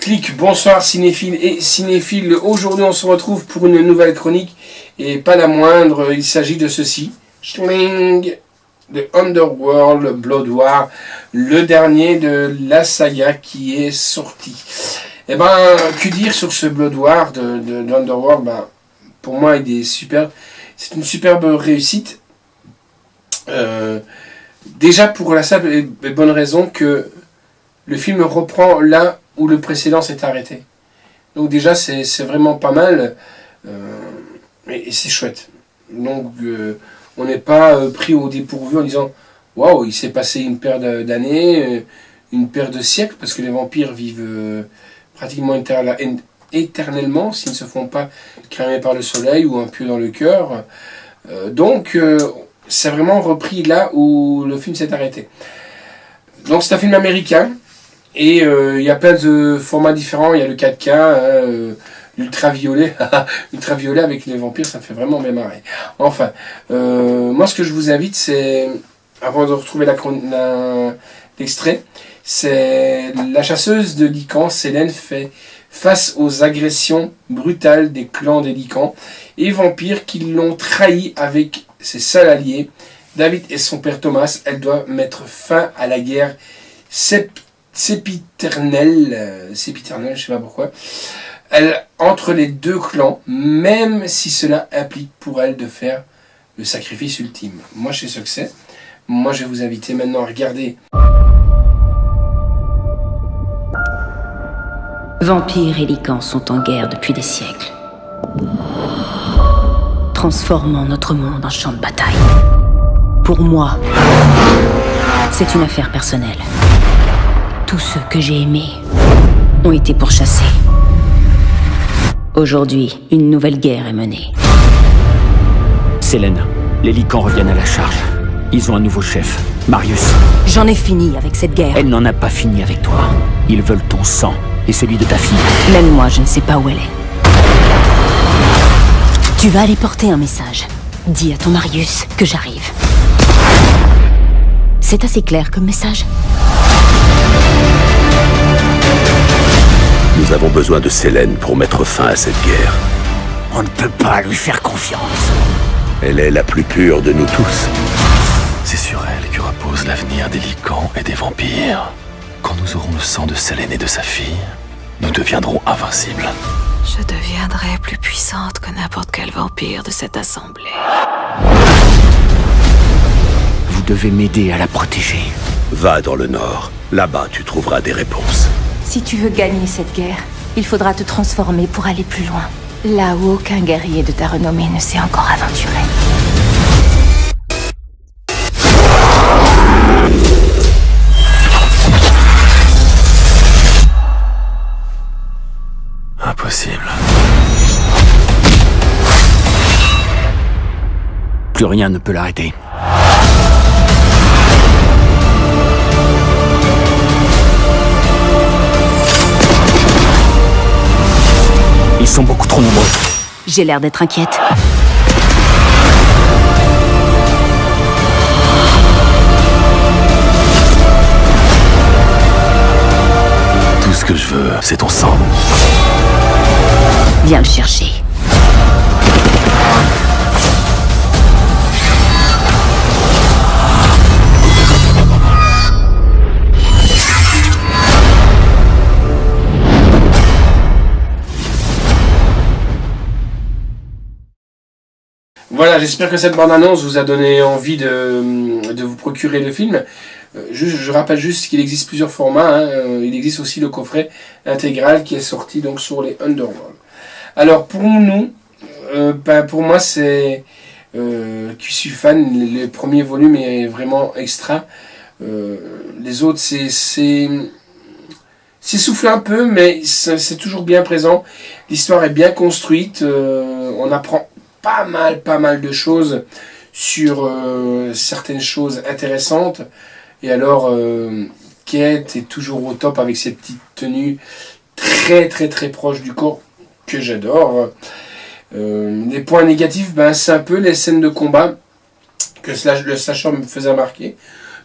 Clic, bonsoir cinéphiles et cinéphiles. Aujourd'hui, on se retrouve pour une nouvelle chronique et pas la moindre. Il s'agit de ceci. Schling, de Underworld Blood War, le dernier de la saga qui est sorti. Et ben, que dire sur ce Blood War de Underworld? Ben, pour moi, il est super. C'est une superbe réussite. Déjà pour la simple et bonne raison que le film reprend là où le précédent s'est arrêté. Donc déjà c'est vraiment pas mal et c'est chouette. Donc on n'est pas pris au dépourvu en disant waouh, il s'est passé une paire d'années, une paire de siècles, parce que les vampires vivent pratiquement éternellement s'ils ne se font pas cramer par le soleil ou un pieu dans le cœur. Donc c'est vraiment repris là où le film s'est arrêté. Donc c'est un film américain et il y a plein de formats différents. Il y a le 4K, l'ultraviolet, ultraviolet avec les vampires, ça me fait vraiment bien marrer. Enfin, moi ce que je vous invite, c'est, avant de retrouver l'extrait, c'est la chasseuse de Lycan, Sélène, fait face aux agressions brutales des clans des Lycans et vampires qui l'ont trahi avec ses seuls alliés, David et son père Thomas. Elle doit mettre fin à la guerre sépiternelle, je sais pas pourquoi, entre les deux clans, même si cela implique pour elle de faire le sacrifice ultime. Moi, je sais ce que c'est. Moi, je vais vous inviter maintenant à regarder. Vampires et Lycans sont en guerre depuis des siècles, transformant notre monde en champ de bataille. Pour moi, c'est une affaire personnelle. Tous ceux que j'ai aimés ont été pourchassés. Aujourd'hui, une nouvelle guerre est menée. Sélène, les Lycans reviennent à la charge. Ils ont un nouveau chef, Marius. J'en ai fini avec cette guerre. Elle n'en a pas fini avec toi. Ils veulent ton sang et celui de ta fille. Même moi, je ne sais pas où elle est. Tu vas aller porter un message. Dis à ton Marius que j'arrive. C'est assez clair comme message. Nous avons besoin de Sélène pour mettre fin à cette guerre. On ne peut pas lui faire confiance. Elle est la plus pure de nous tous. C'est sur elle que repose l'avenir des Lycans et des vampires. Quand nous aurons le sang de Sélène et de sa fille, nous deviendrons invincibles. Je deviendrai plus puissante que n'importe quel vampire de cette assemblée. Vous devez m'aider à la protéger. Va dans le nord. Là-bas, tu trouveras des réponses. Si tu veux gagner cette guerre, il faudra te transformer pour aller plus loin. Là où aucun guerrier de ta renommée ne s'est encore aventuré. Impossible. Plus rien ne peut l'arrêter. Ils sont beaucoup trop nombreux. J'ai l'air d'être inquiète. Tout ce que je veux, c'est ton sang. Viens le chercher. Voilà, j'espère que cette bande-annonce vous a donné envie de vous procurer le film. Je rappelle juste qu'il existe plusieurs formats. Il existe aussi le coffret intégral qui est sorti donc sur les Underworld. Alors pour nous, pour moi c'est qui suis fan, le premier volume est vraiment extra. Les autres c'est soufflé un peu, mais c'est toujours bien présent. L'histoire est bien construite. On apprend pas mal de choses sur certaines choses intéressantes. Et alors, Kate est toujours au top avec ses petites tenues très proches du corps que j'adore. Les points négatifs, c'est un peu les scènes de combat que le slasher me faisait remarquer.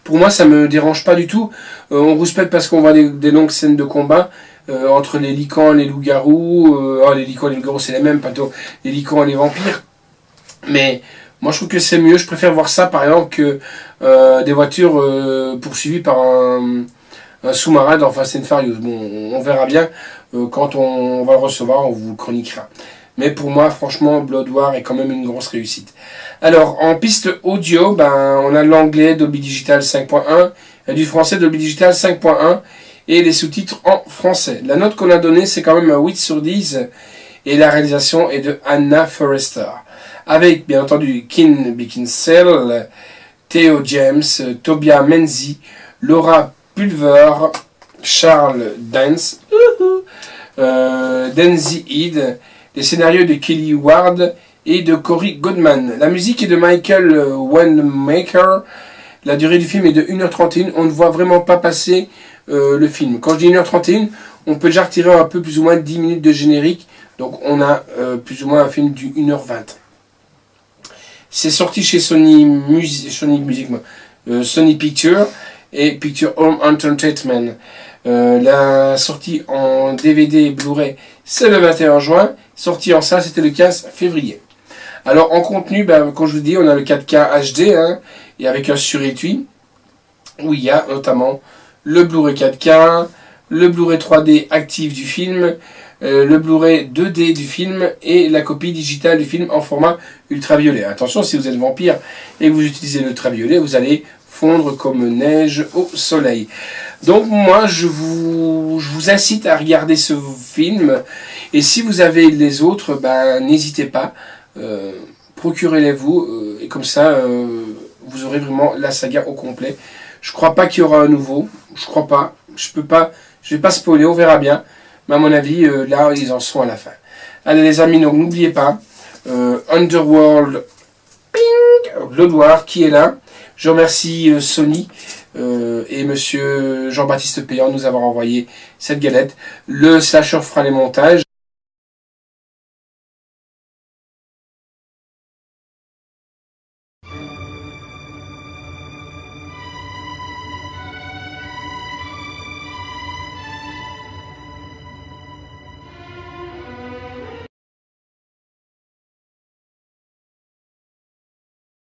Pour moi, ça me dérange pas du tout. On rouspète parce qu'on voit des longues scènes de combat. entre les licans, les loups-garous, les licans et les loups-garous c'est les mêmes, plutôt les licans et les vampires. Mais moi je trouve que c'est mieux, je préfère voir ça par exemple que des voitures poursuivies par un sous-marin dans Fast and Furious. Bon, on verra bien quand on va le recevoir, on vous le chroniquera. Mais pour moi, franchement, Blood War est quand même une grosse réussite. Alors, en piste audio, on a l'anglais Dolby Digital 5.1, et du français Dolby Digital 5.1, et les sous-titres en français. La note qu'on a donnée, c'est quand même un 8 sur 10, et la réalisation est de Anna Forrester. Avec, bien entendu, Kim Beckinsale, Theo James, Tobias Menzies, Laura Pulver, Charles Dance, Denzi Ede, les scénarios de Kelly Ward et de Cory Goodman. La musique est de Michael Wanamaker. La durée du film est de 1h31. On ne voit vraiment pas passer le film. Quand je dis 1h31, on peut déjà retirer un peu plus ou moins 10 minutes de générique. Donc on a plus ou moins un film du 1h20. C'est sorti chez Sony Pictures et Picture Home Entertainment. La sortie en DVD et Blu-ray, c'est le 21 juin. Sortie en salle, c'était le 15 février. Alors, en contenu, comme je vous dis, on a le 4K HD, et avec un surétui, où il y a notamment le Blu-ray 4K, le Blu-ray 3D actif du film, le Blu-ray 2D du film, et la copie digitale du film en format ultraviolet. Attention, si vous êtes vampire et que vous utilisez l'ultraviolet, vous allez fondre comme neige au soleil. Donc moi je vous incite à regarder ce film, et si vous avez les autres, n'hésitez pas, procurez-les-vous, et comme ça vous aurez vraiment la saga au complet. Je crois pas qu'il y aura un nouveau, je crois pas, je vais pas spoiler, on verra bien, mais à mon avis là ils en sont à la fin. Allez les amis, donc n'oubliez pas Underworld, Blood War qui est là. Je remercie Sony et monsieur Jean-Baptiste Payan de nous avoir envoyé cette galette. Le slasher fera les montages.